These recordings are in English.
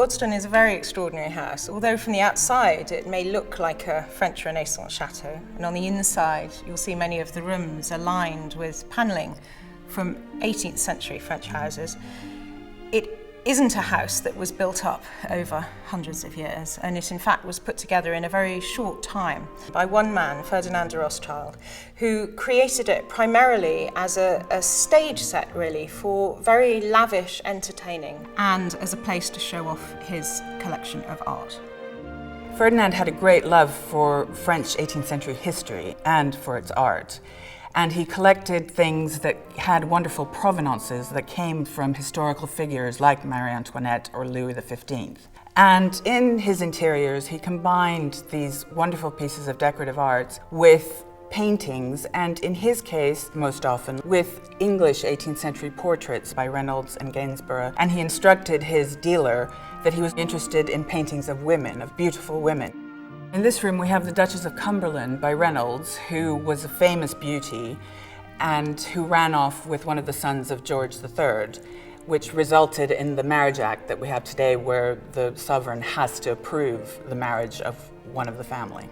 Waddesdon is a very extraordinary house. Although from the outside it may look like a French Renaissance chateau, and on the inside you'll see many of the rooms are lined with panelling from 18th century French houses. It isn't a house that was built up over hundreds of years, and it in fact was put together in a very short time by one man, Ferdinand de Rothschild, who created it primarily as a stage set really for very lavish entertaining and as a place to show off his collection of art. Ferdinand had a great love for French 18th century history and for its art. And he collected things that had wonderful provenances that came from historical figures like Marie Antoinette or Louis XV. And in his interiors, he combined these wonderful pieces of decorative art with paintings, and in his case, most often, with English 18th century portraits by Reynolds and Gainsborough. And he instructed his dealer that he was interested in paintings of women, of beautiful women. In this room we have the Duchess of Cumberland by Reynolds, who was a famous beauty and who ran off with one of the sons of George III, which resulted in the Marriage Act that we have today, where the sovereign has to approve the marriage of one of the family.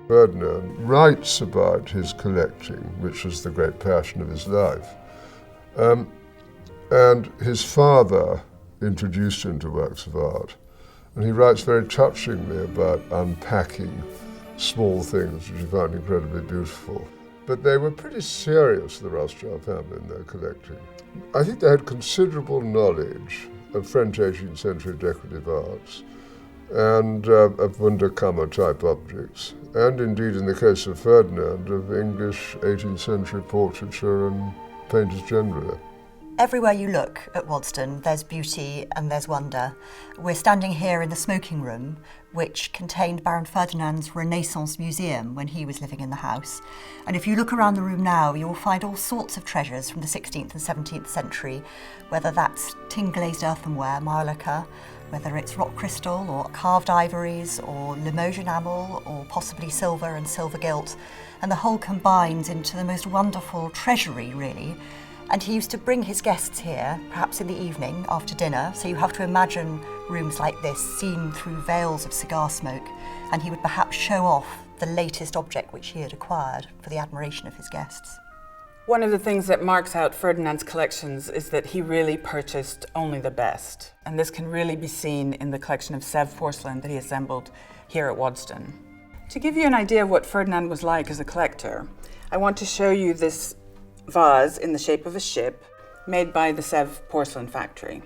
Ferdinand writes about his collecting, which was the great passion of his life. And his father introduced him to works of art. And he writes very touchingly about unpacking small things which he found incredibly beautiful. But they were pretty serious, the Rothschild family, in their collecting. I think they had considerable knowledge of French 18th century decorative arts and of Wunderkammer type objects, and indeed in the case of Ferdinand, of English 18th century portraiture and painters generally. Everywhere you look at Waddesdon, there's beauty and there's wonder. We're standing here in the smoking room, which contained Baron Ferdinand's Renaissance Museum when he was living in the house. And if you look around the room now, you will find all sorts of treasures from the 16th and 17th century, whether that's tin-glazed earthenware, mile lacquer, whether it's rock crystal or carved ivories or Limoges enamel or possibly silver and silver gilt. And the whole combines into the most wonderful treasury, really. And he used to bring his guests here, perhaps in the evening after dinner, so you have to imagine rooms like this seen through veils of cigar smoke, and he would perhaps show off the latest object which he had acquired for the admiration of his guests. One of the things that marks out Ferdinand's collections is that he really purchased only the best, and this can really be seen in the collection of Sèvres porcelain that he assembled here at Waddesdon. To give you an idea of what Ferdinand was like as a collector, I want to show you this vase in the shape of a ship made by the Sèvres porcelain factory.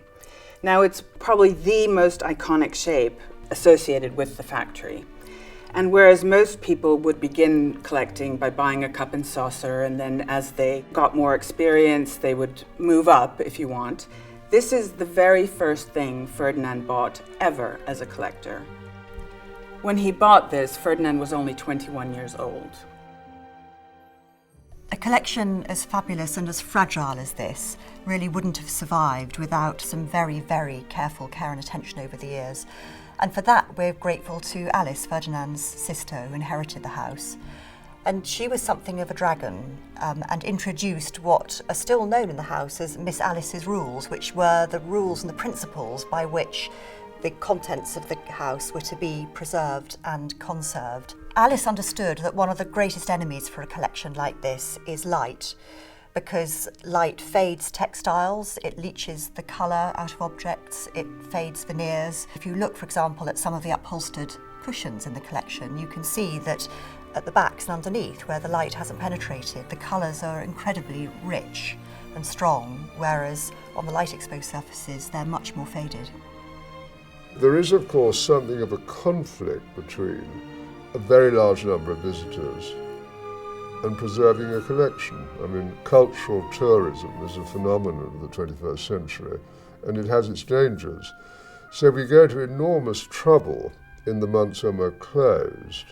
Now, it's probably the most iconic shape associated with the factory. And whereas most people would begin collecting by buying a cup and saucer, and then as they got more experience, they would move up, if you want, this is the very first thing Ferdinand bought ever as a collector. When he bought this, Ferdinand was only 21 years old. A collection as fabulous and as fragile as this really wouldn't have survived without some very, very careful care and attention over the years. And for that, we're grateful to Alice, Ferdinand's sister, who inherited the house. And she was something of a dragon and introduced what are still known in the house as Miss Alice's rules, which were the rules and the principles by which the contents of the house were to be preserved and conserved. Alice understood that one of the greatest enemies for a collection like this is light, because light fades textiles, it leaches the colour out of objects, it fades veneers. If you look, for example, at some of the upholstered cushions in the collection, you can see that at the backs and underneath, where the light hasn't penetrated, the colours are incredibly rich and strong, whereas on the light exposed surfaces, they're much more faded. There is, of course, something of a conflict between a very large number of visitors and preserving a collection. I mean, cultural tourism is a phenomenon of the 21st century, and it has its dangers. So we go to enormous trouble in the months when we're closed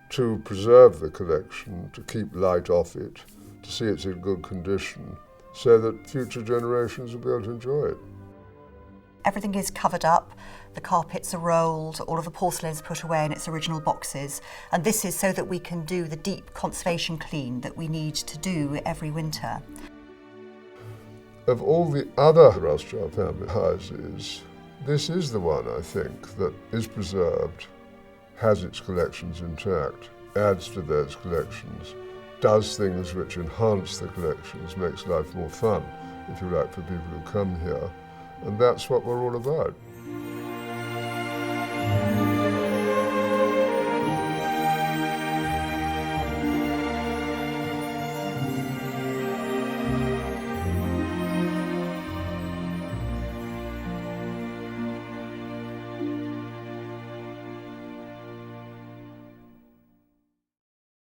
to preserve the collection, to keep light off it, to see it's in good condition, so that future generations will be able to enjoy it. Everything is covered up, the carpets are rolled, all of the porcelain is put away in its original boxes, and this is so that we can do the deep conservation clean that we need to do every winter. Of all the other Rothschild family houses, This is the one, I think, that is preserved, has its collections intact, adds to those collections, does things which enhance the collections, makes life more fun, if you like, for people who come here. And that's what we're all about.